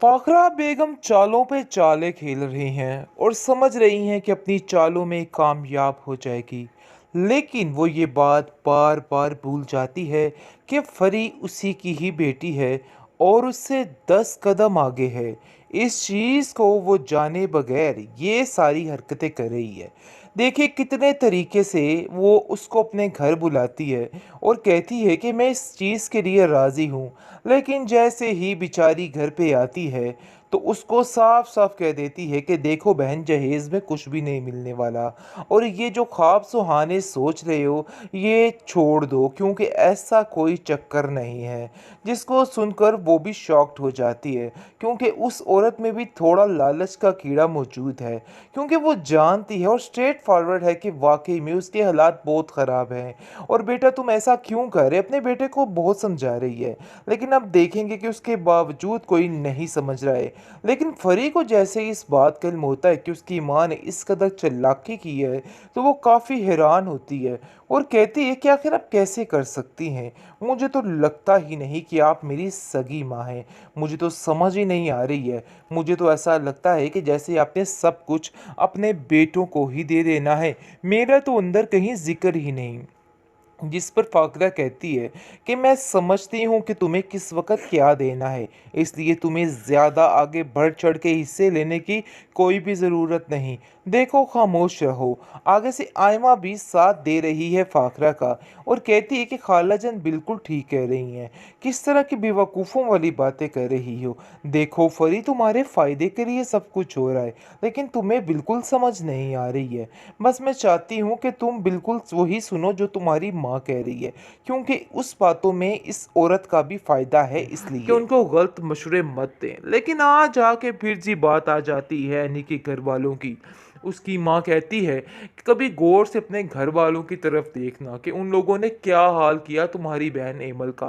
फाखरा बेगम चालों पे चालें खेल रही हैं और समझ रही हैं कि अपनी चालों में कामयाब हो जाएगी। लेकिन वो ये बात बार बार भूल जाती है कि फरी उसी की ही बेटी है और उससे 10 कदम आगे है। इस चीज़ को वो जाने बगैर ये सारी हरकतें कर रही है। देखिए कितने तरीके से वो उसको अपने घर बुलाती है और कहती है कि मैं इस चीज़ के लिए राज़ी हूँ। लेकिन जैसे ही बेचारी घर पे आती है तो उसको साफ साफ कह देती है कि देखो बहन, जहेज में कुछ भी नहीं मिलने वाला और ये जो ख्वाब सुहाने सोच रहे हो ये छोड़ दो, क्योंकि ऐसा कोई चक्कर नहीं है। जिसको सुनकर वो भी शॉक्ड हो जाती है, क्योंकि उस औरत में भी थोड़ा लालच का कीड़ा मौजूद है। क्योंकि वो जानती है और स्ट्रेट फॉरवर्ड है कि वाकई में उसके हालात बहुत ख़राब हैं और बेटा तुम ऐसा क्यों कर रहे, अपने बेटे को बहुत समझा रही है। लेकिन अब देखेंगे कि उसके बावजूद कोई नहीं समझ रहा है। लेकिन फरी को जैसे ही इस बात का इल्म होता है कि उसकी माँ ने इस कदर चालाकी की है तो वो काफ़ी हैरान होती है और कहती है कि आखिर आप कैसे कर सकती हैं। मुझे तो लगता ही नहीं कि आप मेरी सगी माँ हैं। मुझे तो समझ ही नहीं आ रही है। मुझे तो ऐसा लगता है कि जैसे आपने सब कुछ अपने बेटों को ही दे देना है, मेरा तो अंदर कहीं जिक्र ही नहीं। जिस पर फाकरा कहती है कि मैं समझती हूँ कि तुम्हें किस वक़्त क्या देना है, इसलिए तुम्हें ज़्यादा आगे बढ़ चढ़ के हिस्से लेने की कोई भी ज़रूरत नहीं। देखो खामोश रहो। आगे से आयमा भी साथ दे रही है फाकरा का और कहती है कि खाला जान बिल्कुल ठीक कह रही हैं। किस तरह की बेवकूफ़ों वाली बातें कर रही हो। देखो फरी, तुम्हारे फ़ायदे के लिए सब कुछ हो रहा है, लेकिन तुम्हें बिल्कुल समझ नहीं आ रही है। बस मैं चाहती हूँ कि तुम बिल्कुल वही सुनो जो तुम्हारी माँ कह रही है, क्योंकि उस बातों में इस औरत का भी फायदा है, इसलिए कि उनको गलत मशवरे मत दें। लेकिन आज आके फिर जी बात आ जाती है यानी कि घर वालों की। उसकी माँ कहती है कि कभी गौर से अपने घर वालों की तरफ देखना कि उन लोगों ने क्या हाल किया तुम्हारी बहन एमल का।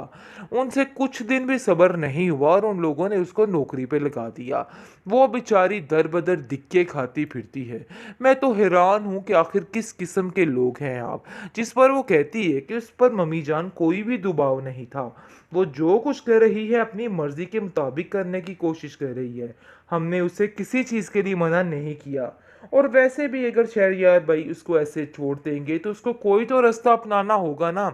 उनसे कुछ दिन भी सब्र नहीं हुआ और उन लोगों ने उसको नौकरी पे लगा दिया। वो बेचारी दर बदर दिक्के खाती फिरती है। मैं तो हैरान हूँ कि आखिर किस किस्म के लोग हैं आप। जिस पर वो कहती है कि उस पर मम्मी जान कोई भी दबाव नहीं था। वो जो कुछ कर रही है अपनी मर्जी के मुताबिक करने की कोशिश कर रही है। हमने उसे किसी चीज़ के लिए मना नहीं किया। और वैसे भी अगर शहरयार भाई उसको ऐसे छोड़ देंगे तो उसको कोई तो रास्ता अपनाना होगा ना।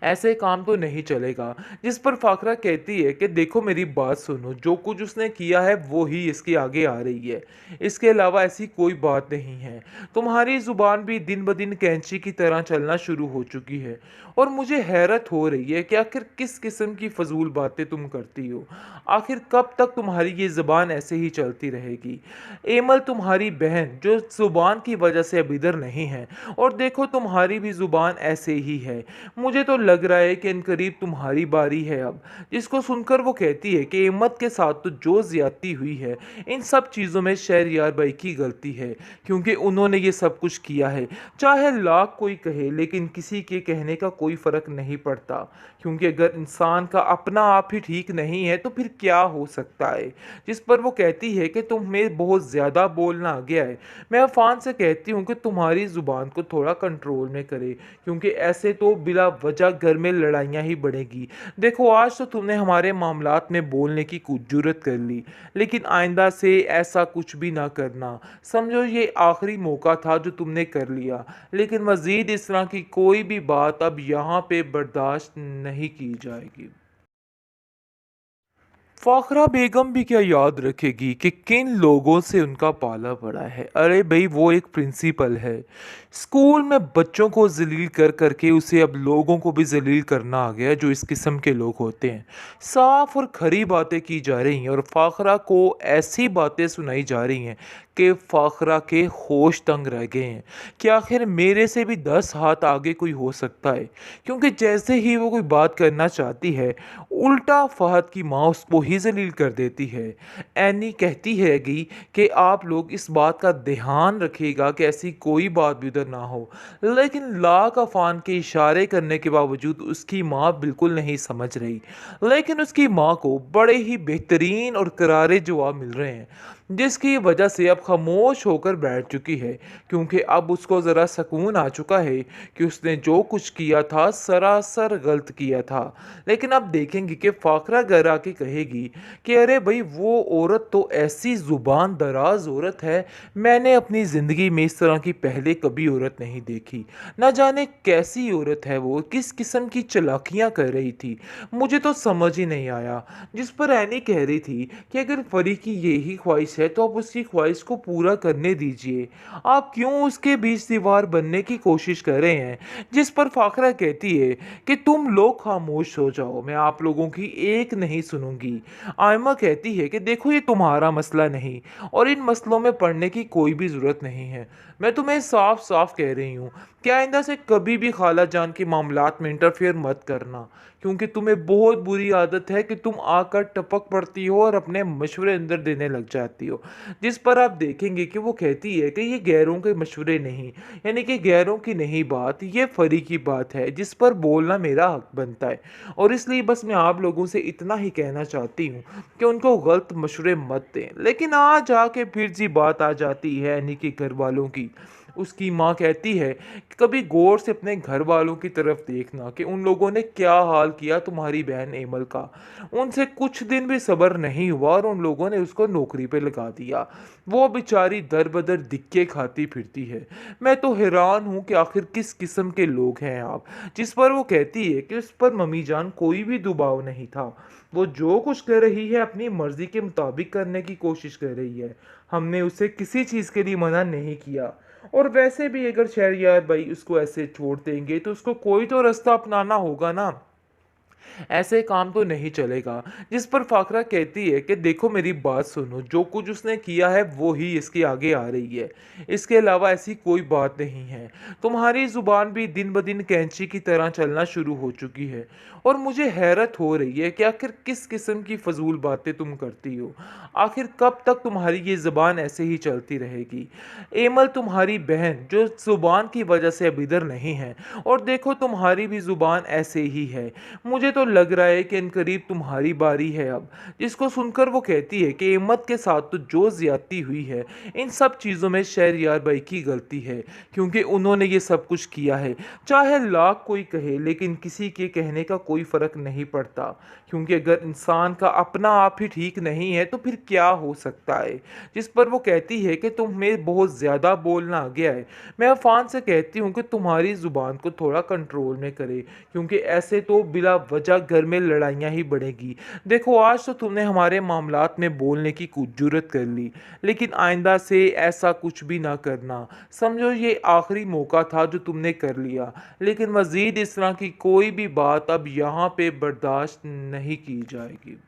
ऐसे काम तो नहीं चलेगा। जिस पर फाकरा कहती है कि देखो मेरी बात सुनो, जो कुछ उसने किया है वो ही इसके आगे आ रही है, इसके अलावा ऐसी कोई बात नहीं है। तुम्हारी जुबान भी दिन ब दिन कैंची की तरह चलना शुरू हो चुकी है और मुझे हैरत हो रही है कि आखिर किस किस्म की फजूल बातें तुम करती हो। आखिर कब तक तुम्हारी ये ज़ुबान ऐसे ही चलती रहेगी। एमल तुम्हारी बहन जो ज़ुबान की वजह से अब इधर नहीं है, और देखो तुम्हारी भी ज़ुबान ऐसे ही है। मुझे तो लग रहा है कि इनकरीब तुम्हारी बारी है अब। जिसको सुनकर वो कहती है कि अहमद के साथ तो जो ज्यादती हुई है, इन सब चीज़ों में शहरयार भाई की गलती है, क्योंकि उन्होंने ये सब कुछ किया है। चाहे लाख कोई कहे, लेकिन किसी के कहने का कोई फ़र्क नहीं पड़ता, क्योंकि अगर इंसान का अपना आप ही ठीक नहीं है तो फिर क्या हो सकता है। जिस पर वो कहती है कि तुम्हें बहुत ज़्यादा बोलना आ गया है। मैं अफान से कहती हूँ कि तुम्हारी ज़ुबान को थोड़ा कंट्रोल में करे, क्योंकि ऐसे तो बिला वजह घर में लड़ाइयाँ ही बढ़ेगी। देखो आज तो तुमने हमारे मामलात में बोलने की कुछ जुर्रत कर ली, लेकिन आइंदा से ऐसा कुछ भी ना करना। समझो ये आखिरी मौका था जो तुमने कर लिया, लेकिन मज़ीद इस तरह की कोई भी बात अब यहाँ पे बर्दाश्त नहीं की जाएगी। फ़ाखरा बेगम भी क्या याद रखेगी कि किन लोगों से उनका पाला पड़ा है। अरे भाई वो एक प्रिंसिपल है। स्कूल में बच्चों को जलील कर करके उसे अब लोगों को भी जलील करना आ गया, जो इस किस्म के लोग होते हैं। साफ और खरी बातें की जा रही हैं और फ़ाखरा को ऐसी बातें सुनाई जा रही हैं कि फ़ाखरा के होश तंग रह गए हैं कि आखिर मेरे से भी 10 हाथ आगे कोई हो सकता है। क्योंकि जैसे ही वो कोई बात करना चाहती है, उल्टा फहद की माँ उसको ही जलील कर देती है। एनी कहती हैगी कि आप लोग इस बात का ध्यान रखिएगा कि ऐसी कोई बात भी उधर ना हो। लेकिन लाख अफान के इशारे करने के बावजूद उसकी माँ बिल्कुल नहीं समझ रही। लेकिन उसकी माँ को बड़े ही बेहतरीन और करारे जवाब मिल रहे हैं। जिसकी वजह से अब खामोश होकर बैठ चुकी है, क्योंकि अब उसको ज़रा सुकून आ चुका है कि उसने जो कुछ किया था सरासर गलत किया था। लेकिन अब देखेंगे कि फ़ाखरा घर आके कहेगी कि अरे भाई वो औरत तो ऐसी ज़ुबान दराज औरत है, मैंने अपनी ज़िंदगी में इस तरह की पहले कभी औरत नहीं देखी। ना जाने कैसी औरत है वो, किस किस्म की चालाकियाँ कर रही थी, मुझे तो समझ ही नहीं आया। जिस पर एनी कह रही थी कि अगर परी की यही ख्वाहिश है तो आप उसकी ख्वाहिश को पूरा करने दीजिए, आप क्यों उसके बीच दीवार बनने की कोशिश कर रहे हैं। जिस पर फाखरा कहती है कि तुम लोग खामोश हो जाओ, मैं आप लोगों की एक नहीं सुनूंगी। आयमा कहती है कि देखो ये तुम्हारा मसला नहीं और इन मसलों में पड़ने की कोई भी ज़रूरत नहीं है। मैं तुम्हें साफ साफ कह रही हूँ कि आइंदा से कभी भी खाला जान के मामलात में इंटरफेयर मत करना, क्योंकि तुम्हें बहुत बुरी आदत है कि तुम आकर टपक पड़ती हो और अपने मशवरे अंदर देने लग जाती हो। जिस पर आप देखेंगे कि वो कहती है कि ये गैरों के मशवरे नहीं, यानी कि गैरों की नहीं बात, ये फरी की बात है जिस पर बोलना मेरा हक बनता है। और इसलिए बस मैं आप लोगों से इतना ही कहना चाहती हूँ कि उनको गलत मशवरे मत दें। लेकिन आज आके फिर जी बात आ जाती है यानी कि घर वालों की। उसकी माँ कहती है कि कभी गौर से अपने घर वालों की तरफ देखना कि उन लोगों ने क्या हाल किया तुम्हारी बहन एमल का। उनसे कुछ दिन भी सब्र नहीं हुआ और उन लोगों ने उसको नौकरी पे लगा दिया। वो बेचारी दर बदर दिक्के खाती फिरती है। मैं तो हैरान हूँ कि आखिर किस किस्म के लोग हैं आप। जिस पर वो कहती है कि उस पर मम्मी जान कोई भी दबाव नहीं था, वो जो कुछ कर रही है अपनी मर्जी के मुताबिक करने की कोशिश कर रही है, हमने उसे किसी चीज़ के लिए मना नहीं किया। और वैसे भी अगर शहरयार भाई उसको ऐसे छोड़ देंगे तो उसको कोई तो रास्ता अपनाना होगा ना, ऐसे काम तो नहीं चलेगा। जिस पर फाखरा कहती है कि देखो मेरी बात सुनो, जो कुछ उसने किया है वो ही इसके आगे आ रही है, इसके अलावा ऐसी कोई बात नहीं है। तुम्हारी जुबान भी दिन ब दिन कैंची की तरह चलना शुरू हो चुकी है और मुझे हैरत हो रही है कि आखिर किस किस्म की फजूल बातें तुम करती हो। आखिर कब तक तुम्हारी ये ज़ुबान ऐसे ही चलती रहेगी। एमल तुम्हारी बहन जो ज़ुबान की वजह से अब इधर नहीं है, और देखो तुम्हारी भी ज़ुबान ऐसे ही है। मुझे तो लग रहा है कि इनकरीब तुम्हारी बारी है अब। जिसको सुनकर वो कहती है कि एमत के साथ तो जो ज्यादती हुई है, इन सब चीज़ों में शहरयार भाई की गलती है, क्योंकि उन्होंने ये सब कुछ किया है। चाहे लाख कोई कहे लेकिन किसी के कहने का कोई फ़र्क नहीं पड़ता, क्योंकि अगर इंसान का अपना आप ही ठीक नहीं है तो फिर क्या हो सकता है। जिस पर वो कहती है कि तुम्हें बहुत ज़्यादा बोलना आ गया है। मैं अफान से कहती हूँ कि तुम्हारी ज़ुबान को थोड़ा कंट्रोल में करे, क्योंकि ऐसे तो बिला वजह घर में लड़ाइयाँ ही बढ़ेगी। देखो आज तो तुमने हमारे मामलात में बोलने की कुछ जुर्रत कर ली, लेकिन आइंदा से ऐसा कुछ भी ना करना। समझो ये आखिरी मौका था जो तुमने कर लिया, लेकिन मज़ीद इस तरह की कोई भी बात अब यहाँ पे बर्दाश्त नहीं की जाएगी।